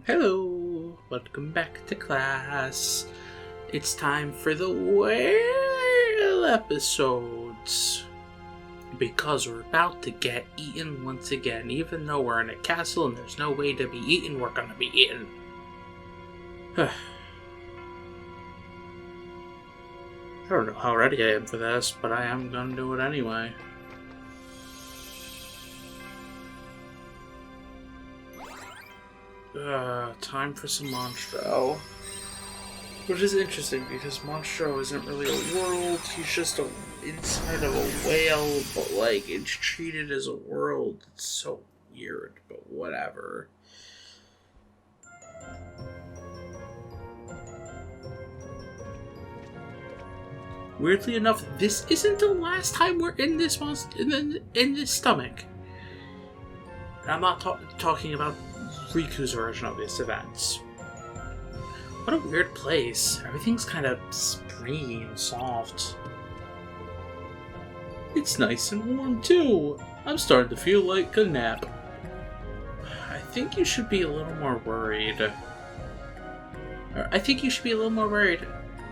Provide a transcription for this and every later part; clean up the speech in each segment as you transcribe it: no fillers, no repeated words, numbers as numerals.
Hello, welcome back to class. It's time for the whale episodes. Because we're about to get eaten once again. Even though we're in a castle and there's no way to be eaten, we're gonna be eaten. I don't know how ready I am for this, but I am gonna do it anyway. Time for some Monstro. Which is interesting because Monstro isn't really a world, he's just inside of a whale, but like it's treated as a world. It's so weird, but whatever. Weirdly enough, this isn't the last time we're in this in this stomach. And I'm not talking about Riku's version of these events. What a weird place. Everything's kind of springy and soft. It's nice and warm too. I'm starting to feel like a nap. I think you should be a little more worried.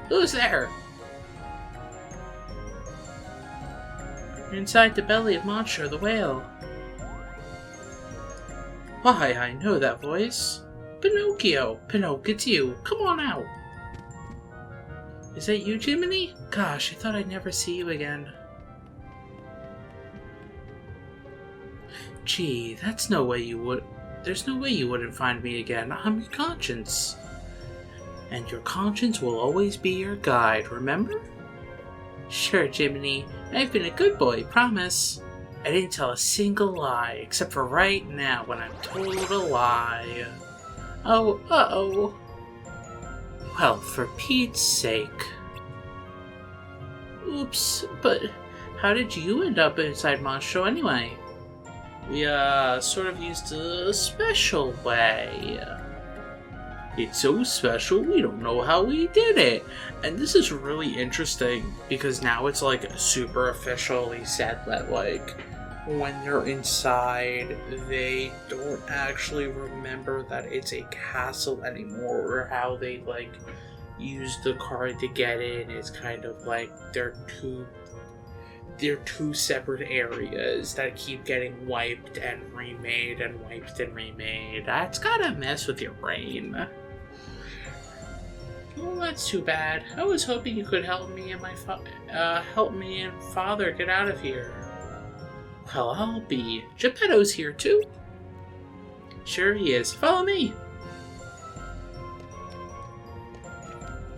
Who's there? You're inside the belly of Monstro the whale. Why, I know that voice. Pinocchio! Pinocchio, it's you. Come on out. Is that you, Jiminy? Gosh, I thought I'd never see you again. Gee, there's no way you wouldn't find me again. I'm your conscience. And your conscience will always be your guide, remember? Sure, Jiminy. I've been a good boy, promise. I didn't tell a single lie, except for right now when I'm told a lie. Oh, uh-oh. Well, for Pete's sake. Oops, but how did you end up inside Monstro anyway? We, sort of used a special way. It's so special, we don't know how we did it. And this is really interesting, because now it's, like, super officially said that, like, when they're inside, they don't actually remember that it's a castle anymore, or how they, like, use the card to get in. It's kind of like they're two separate areas that keep getting wiped and remade and wiped and remade. That's gotta mess with your brain. Well, that's too bad. I was hoping you could help me and Father get out of here. Well, I'll be. Geppetto's here too. Sure he is. Follow me.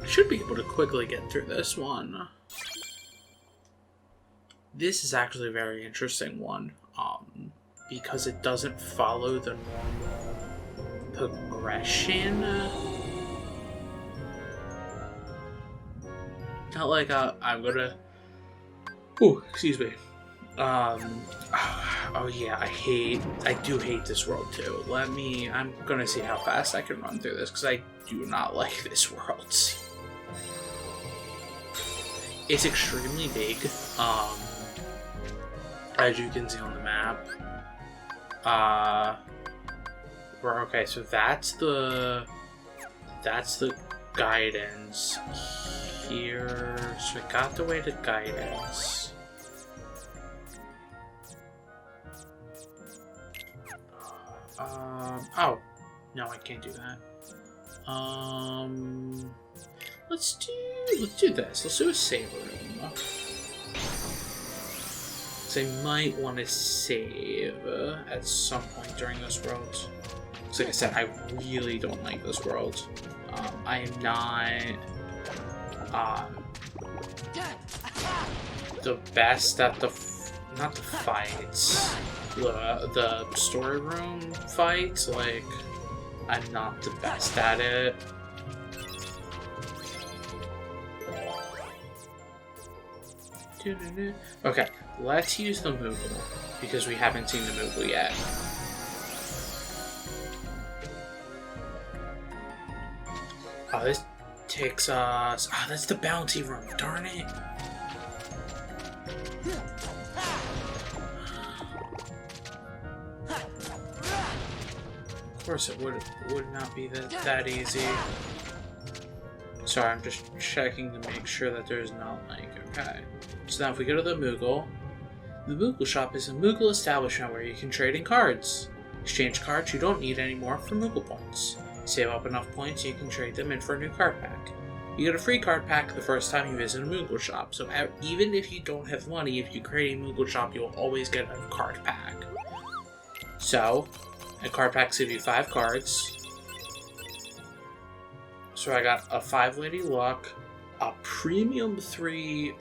I should be able to quickly get through this one. This is actually a very interesting one, because it doesn't follow the normal progression. Not like I'm gonna. Ooh, excuse me. Oh yeah, I do hate this world too. I'm gonna see how fast I can run through this, because I do not like this world. It's extremely big, as you can see on the map. Okay, so that's the guidance here. So I got the way to guidance. Oh, no, I can't do that. Let's do this. Let's do a save room. So I might want to save at some point during this world. Because like I said, I really don't like this world. I am not the best at not the fights. The story room fights, like, I'm not the best at it. Okay, let's use the Moogle, because we haven't seen the Moogle yet. Oh, this takes us... Oh, that's the bounty room, darn it! course it would not be that easy. Sorry, I'm just checking to make sure that there's not, like, okay. So now if we go to the Moogle shop is a Moogle establishment where you can trade in cards. Exchange cards you don't need anymore for Moogle points. Save up enough points you can trade them in for a new card pack. You get a free card pack the first time you visit a Moogle shop, so even if you don't have money, if you create a Moogle shop, you'll always get a card pack. So, a card pack gives you 5 cards. So I got a 5 Lady Luck, a Premium 3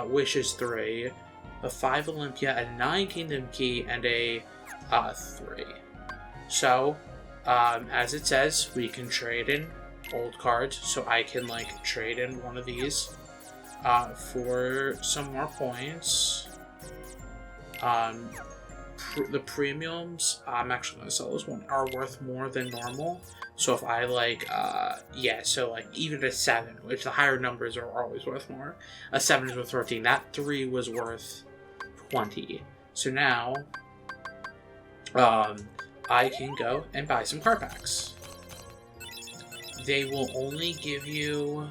Wishes 3, a 5 Olympia, a 9 Kingdom Key, and a 3. So, as it says, we can trade in old cards, so I can, like, trade in one of these for some more points. The premiums, I'm actually going to sell this one, are worth more than normal. So if I, like, so, like, even a 7, which the higher numbers are always worth more. A 7 is worth 13. That 3 was worth 20. So now, I can go and buy some card packs. They will only give you,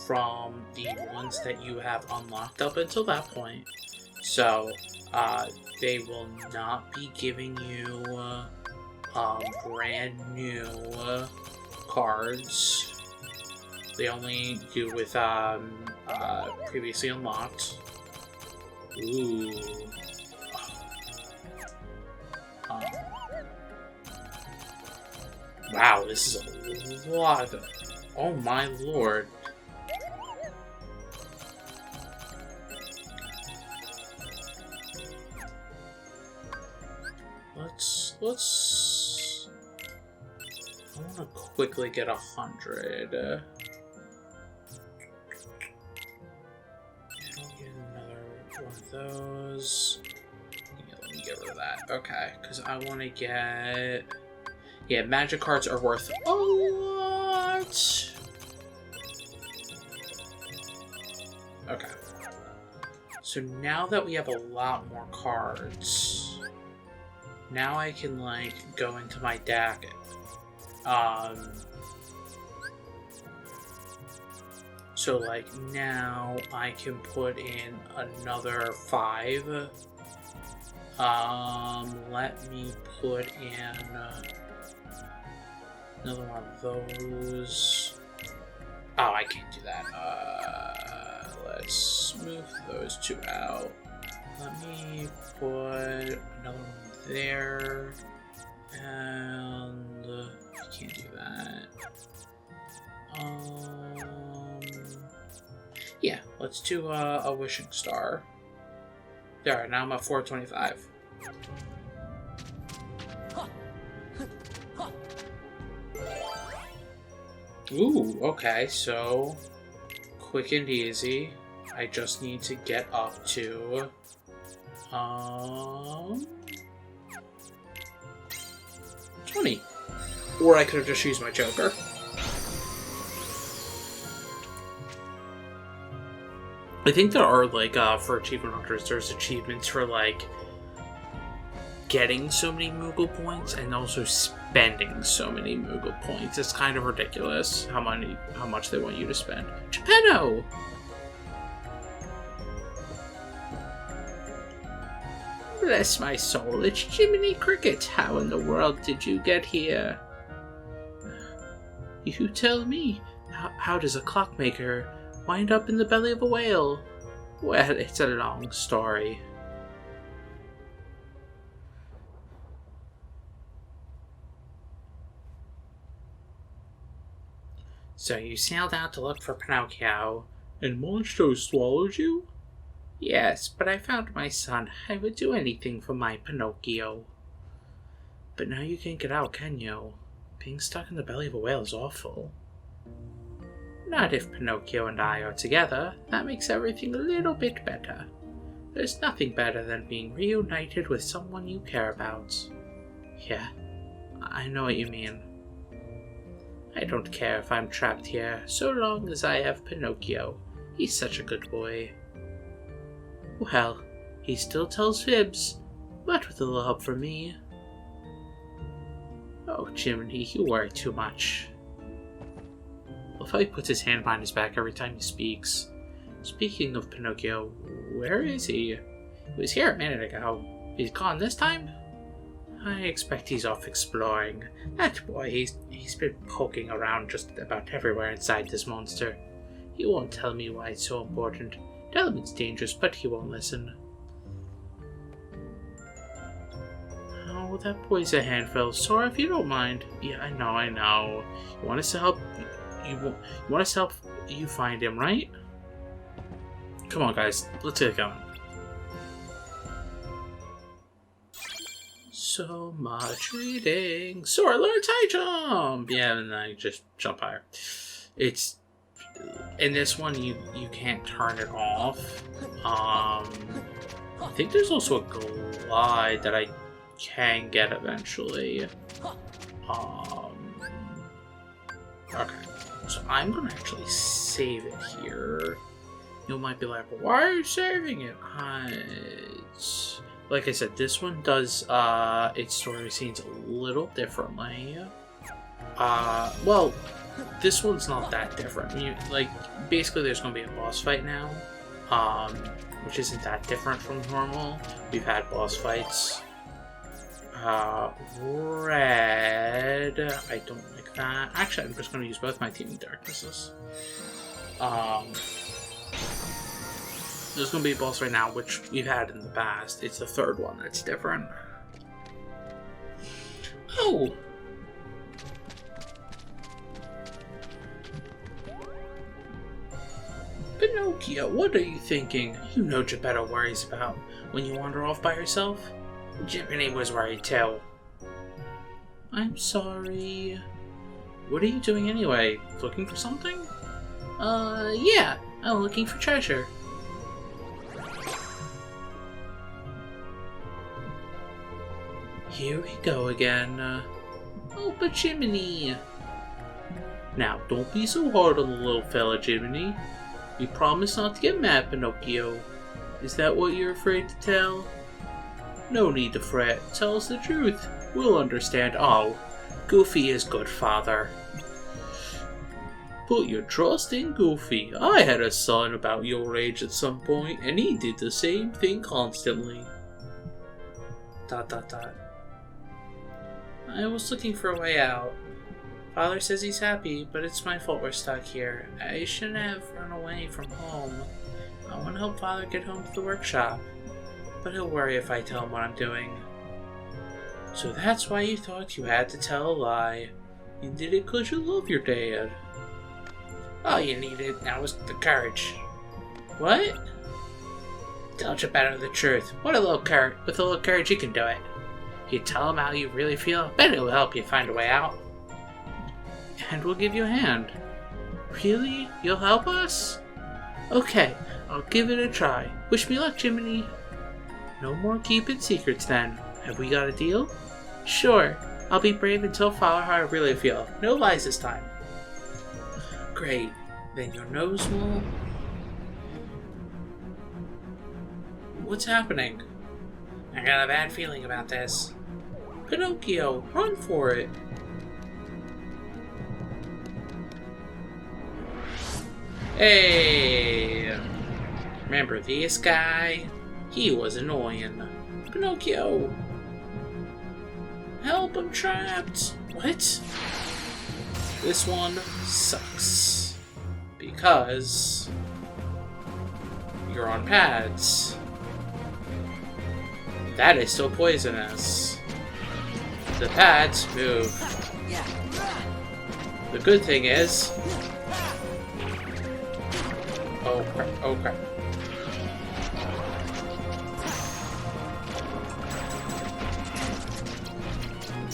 from the ones that you have unlocked up until that point. So, they will not be giving you brand new cards. They only do with previously unlocked. Ooh. Wow, this is a lot. Oh my lord. Let's. I want to quickly get 100. I don't get another one of those. Yeah, let me get rid of that. Okay, because I want to get. Yeah, magic cards are worth a lot. Okay. So now that we have a lot more cards, now I can, like, go into my deck. So, like, now I can put in another 5. Let me put in another one of those. Oh, I can't do that. Let's move those 2 out. Let me put another one there. And I can't do that. Yeah, let's do a wishing star. There, now I'm at 425. Ooh, okay, so quick and easy. I just need to get up to 20. Or I could have just used my Joker. I think there are, like, for achievement hunters, there's achievements for, like, getting so many Moogle points and also spending so many Moogle points. It's kind of ridiculous how much they want you to spend. Geppetto! Bless my soul, it's Jiminy Cricket. How in the world did you get here? You tell me. How does a clockmaker wind up in the belly of a whale? Well, it's a long story. So you sailed out to look for Pinocchio. And Monstro swallowed you? Yes, but I found my son. I would do anything for my Pinocchio. But now you can't get out, can you? Being stuck in the belly of a whale is awful. Not if Pinocchio and I are together. That makes everything a little bit better. There's nothing better than being reunited with someone you care about. Yeah, I know what you mean. I don't care if I'm trapped here, so long as I have Pinocchio. He's such a good boy. Well, he still tells fibs, but with a little help from me. Oh, Jiminy, you worry too much. He puts his hand behind his back every time he speaks. Speaking of Pinocchio, where is he? He was here a minute ago. He's gone this time? I expect he's off exploring. That boy, he's been poking around just about everywhere inside this monster. He won't tell me why it's so important. Tell him it's dangerous, but he won't listen. Oh, that boy's a handful. Sorry if you don't mind. Yeah, I know. You want us to help? You want us to help you find him, right? Come on, guys. Let's get going. So much reading. Sora learns high jump. Yeah, and then I just jump higher. It's in this one you can't turn it off. I think there's also a glide that I can get eventually. Okay, so I'm gonna actually save it here. You might be like, why are you saving it? Like I said, this one does its story scenes a little differently. Well, this one's not that different. Basically, there's going to be a boss fight now, which isn't that different from normal. We've had boss fights. Red, I don't like that. Actually, I'm just going to use both my Teaming Darknesses. There's going to be a boss right now, which we've had in the past. It's the third one that's different. Oh! Pinocchio, what are you thinking? You know Geppetto worries about when you wander off by yourself. Jiminy was worried too. I'm sorry. What are you doing anyway? Looking for something? Yeah. I'm looking for treasure. Here we go again. Oh, but Jiminy! Now, don't be so hard on the little fella, Jiminy. You promise not to get mad, Pinocchio. Is that what you're afraid to tell? No need to fret. Tell us the truth. We'll understand. Oh, Goofy is good, father. Put your trust in Goofy. I had a son about your age at some point, and he did the same thing constantly. ... I was looking for a way out. Father says he's happy, but it's my fault we're stuck here. I shouldn't have run away from home. I want to help Father get home to the workshop, but he'll worry if I tell him what I'm doing. So that's why you thought you had to tell a lie. You did it because you love your dad. All you needed now was the courage. What? Tell Geppetto the truth. With a little courage, you can do it. You tell him how you really feel, bet it will help you find a way out. And we'll give you a hand. Really? You'll help us? Okay, I'll give it a try. Wish me luck, Jiminy. No more keeping secrets then. Have we got a deal? Sure. I'll be brave and tell Father how I really feel. No lies this time. Great. Then your nose will... What's happening? I got a bad feeling about this. Pinocchio, run for it. Hey! Remember this guy? He was annoying. Pinocchio! Help, I'm trapped! What? This one sucks. Because... you're on pads. That is still poisonous. The pads move. The good thing is... oh crap, oh crap.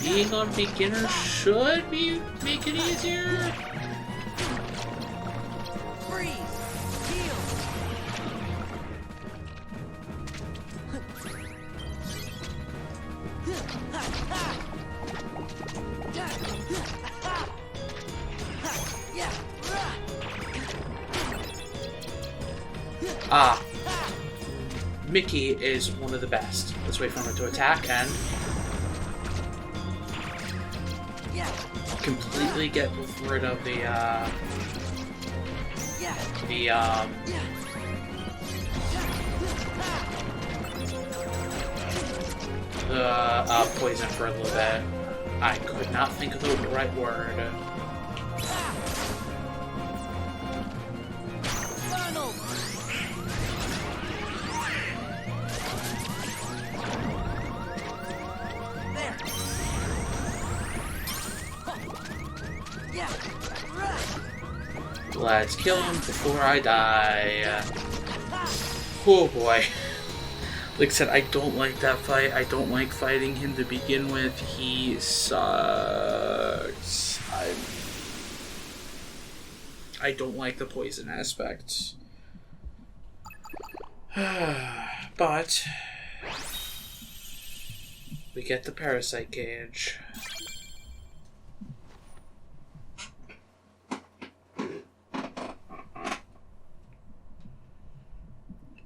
Being on beginner should make it easier. Ah, Mickey is one of the best. Let's wait for him to attack and... completely get rid of the poison for a little bit. I could not think of the right word. Let's kill him before I die. Oh boy. Like I said, I don't like that fight. I don't like fighting him to begin with. He sucks. I don't like the poison aspect. But we get the parasite cage.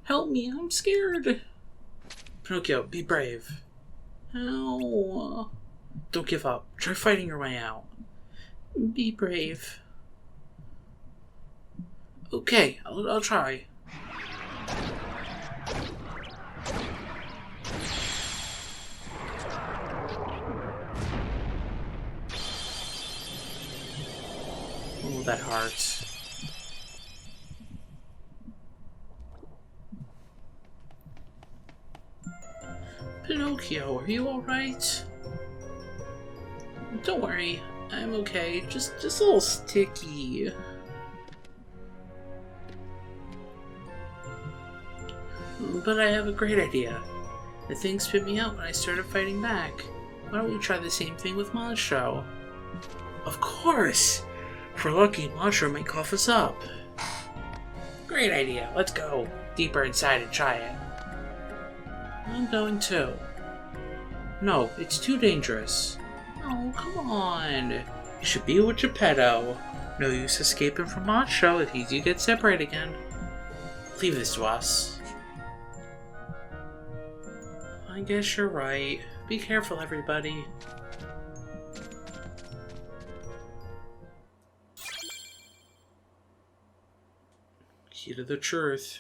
Help me, I'm scared. Pinocchio, be brave. Ow. Don't give up. Try fighting your way out. Be brave. Okay, I'll try. Oh, that hurts. Pinocchio, are you alright? Don't worry, I'm okay. Just a little sticky. But I have a great idea. The thing spit me out when I started fighting back. Why don't we try the same thing with Monstro? Of course! If we're lucky, Monstro might cough us up. Great idea, let's go deeper inside and try it. I'm going too. No, it's too dangerous. Oh, come on. You should be with Geppetto. No use escaping from Monstro if you do get separated again. Leave this to us. I guess you're right. Be careful, everybody. Key to the truth.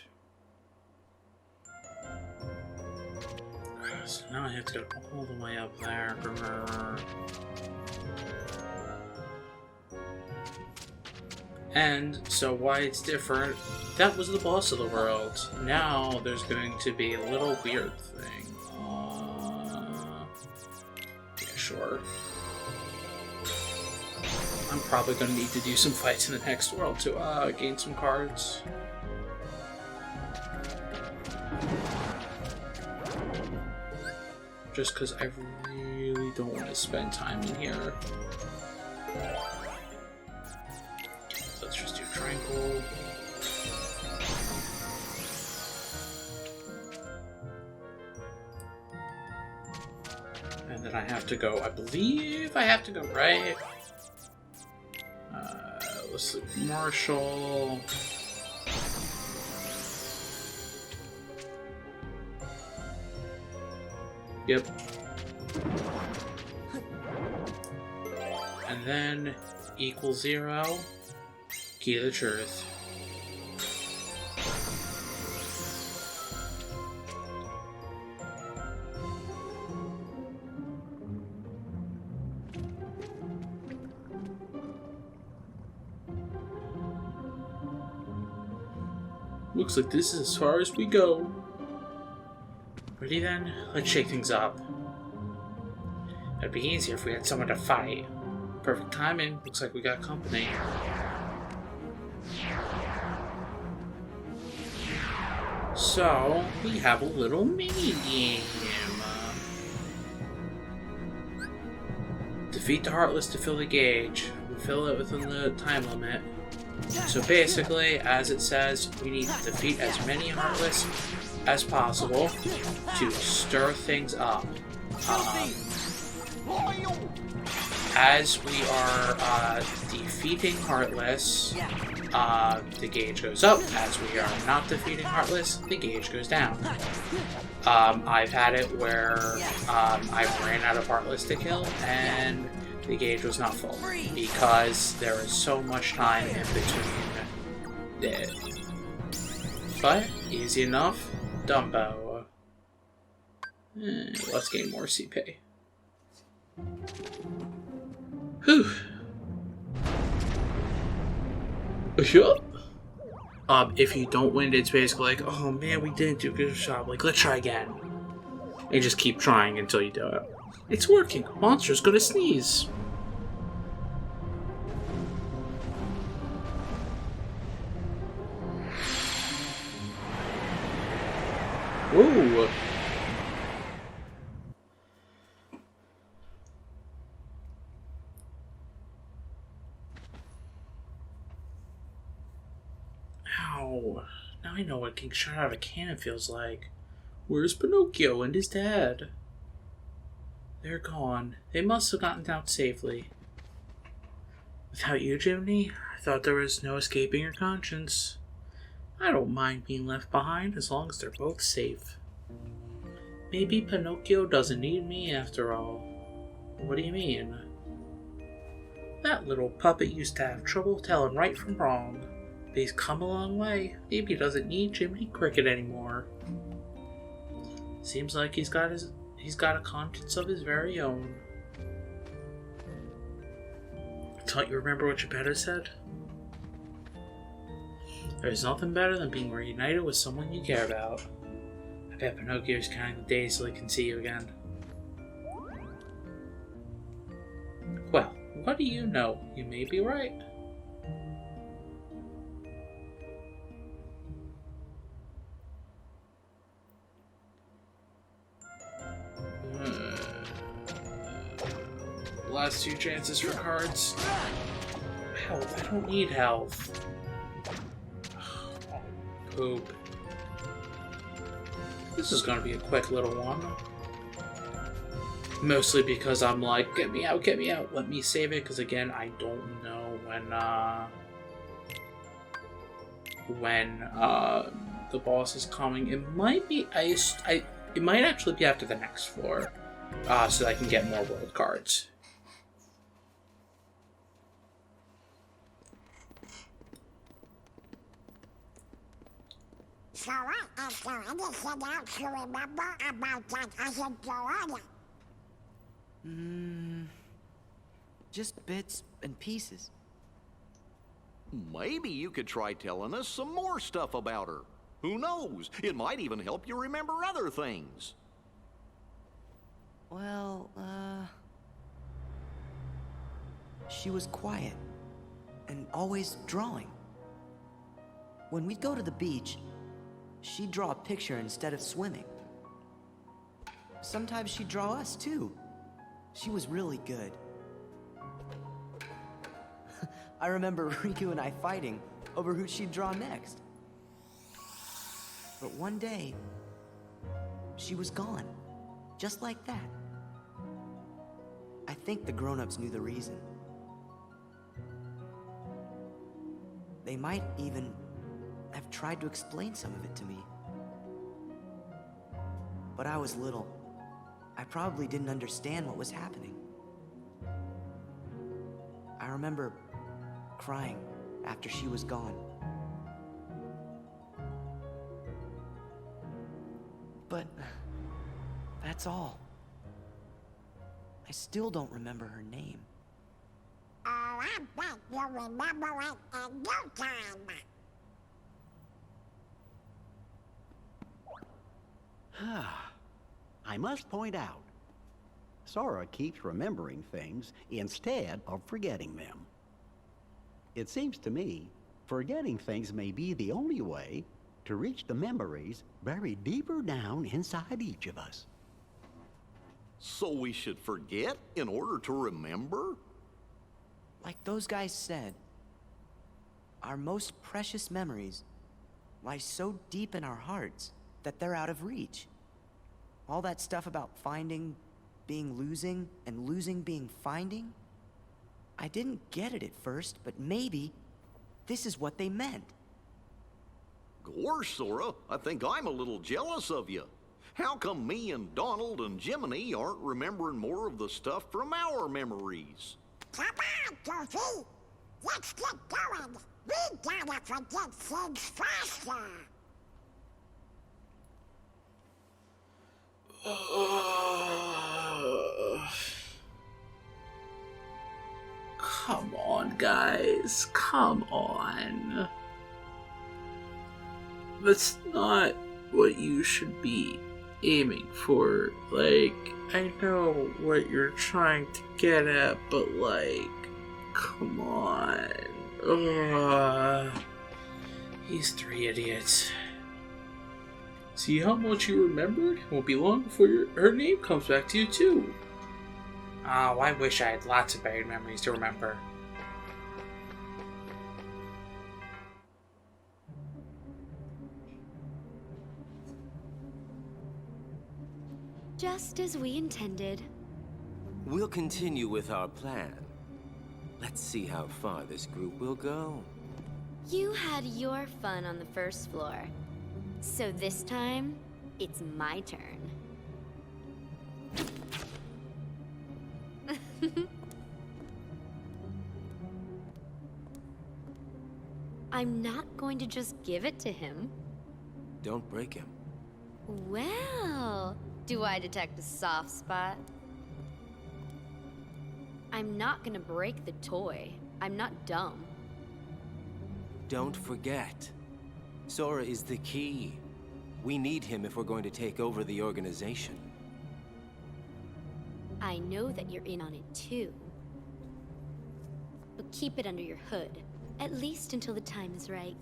So now I have to go all the way up there. And so why it's different, that was the boss of the world. Now there's going to be a little weird thing. Yeah, sure. I'm probably going to need to do some fights in the next world to gain some cards. Just because I really don't want to spend time in here. Let's just do Tranquil. And then I have to go, I believe I have to go right. Let's see, Marshall. Yep. And then equals 0. Key to the truth. Looks like this is as far as we go. Ready then? Let's shake things up. It'd be easier if we had someone to fight. Perfect timing. Looks like we got company. So, we have a little mini-game. Defeat the Heartless to fill the gauge. We fill it within the time limit. So basically, as it says, we need to defeat as many Heartless as possible to stir things up. As we are defeating Heartless, the gauge goes up. As we are not defeating Heartless, the gauge goes down. I've had it where I ran out of Heartless to kill, and the gauge was not full because there was so much time in between dead. But easy enough. Dumbo. Let's gain more CP. Whew. Sure. If you don't win, it's basically like, oh man, we didn't do a good job. Like, let's try again. And just keep trying until you do it. It's working. Monster's gonna sneeze. Whoa. Ow. Now I know what getting shot out of a cannon feels like. Where's Pinocchio and his dad? They're gone. They must have gotten out safely. Without you, Jiminy, I thought there was no escaping your conscience. I don't mind being left behind as long as they're both safe. Maybe Pinocchio doesn't need me after all. What do you mean? That little puppet used to have trouble telling right from wrong. But he's come a long way. Maybe he doesn't need Jiminy Cricket anymore. Seems like he's got a conscience of his very own. Don't you remember what Geppetto said? There's nothing better than being reunited with someone you care about. I bet Pinocchio's counting the days till he can see you again. Well, what do you know? You may be right. Last 2 chances for cards. Health. I don't need health. Oh, poop. This is gonna be a quick little one. Mostly because I'm like, get me out, let me save it, because again, I don't know when the boss is coming. It might be it might actually be after the next floor, so that I can get more world cards. So what is there anything else you remember about that other Joanna? Just bits and pieces. Maybe you could try telling us some more stuff about her. Who knows? It might even help you remember other things. Well, she was quiet and always drawing. When we'd go to the beach, she'd draw a picture instead of swimming. Sometimes she'd draw us too. She was really good. I remember Riku and I fighting over who she'd draw next. But one day, she was gone, just like that. I think the grown-ups knew the reason. They might even have tried to explain some of it to me. But I was little. I probably didn't understand what was happening. I remember crying after she was gone. But that's all. I still don't remember her name. Oh, I bet you'll remember it in no time. I must point out, Sora keeps remembering things instead of forgetting them. It seems to me, forgetting things may be the only way to reach the memories buried deeper down inside each of us. So we should forget in order to remember? Like those guys said, our most precious memories lie so deep in our hearts that they're out of reach. All that stuff about finding being losing and losing being finding, I didn't get it at first, but maybe this is what they meant. Gosh, Sora, I think I'm a little jealous of you. How come me and Donald and Jiminy aren't remembering more of the stuff from our memories? Come on, Goofy. Let's get going. We gotta forget things faster. Come on, guys. Come on. That's not what you should be aiming for. Like, I know what you're trying to get at, but like, come on. These three idiots. See how much you remembered? It won't be long before her name comes back to you too. Oh, I wish I had lots of bad memories to remember. Just as we intended. We'll continue with our plan. Let's see how far this group will go. You had your fun on the first floor. So this time, it's my turn. I'm not going to just give it to him. Don't break him. Well, do I detect a soft spot? I'm not gonna break the toy. I'm not dumb. Don't forget, Sora is the key. We need him if we're going to take over the organization. I know that you're in on it too. But keep it under your hood, at least until the time is right.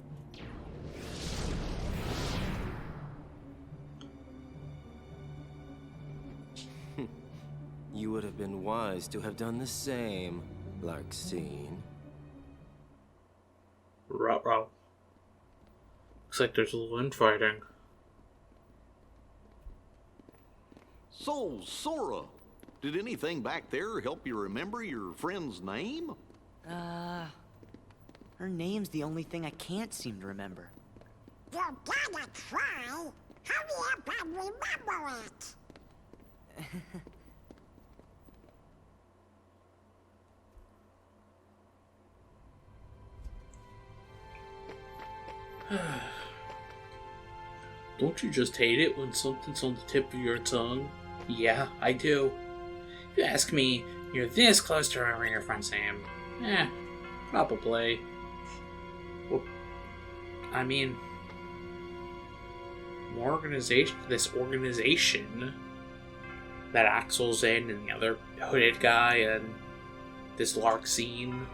You would have been wise to have done the same, Larkseen. Ruh-roh. Looks like there's a little infighting. So, Sora, did anything back there help you remember your friend's name? Her name's the only thing I can't seem to remember. You gotta try. Hurry up and remember it. Don't you just hate it when something's on the tip of your tongue? Yeah, I do. If you ask me, you're this close to remembering your friend's name. Probably. Well, I mean, this organization that Axel's in, and the other hooded guy, and this Larkseen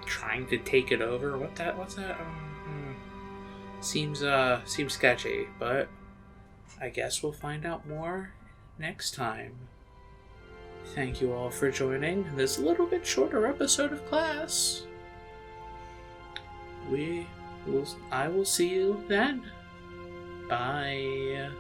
trying to take it over. What's that? Seems sketchy, but I guess we'll find out more next time. Thank you all for joining this little bit shorter episode of class. I will see you then. Bye.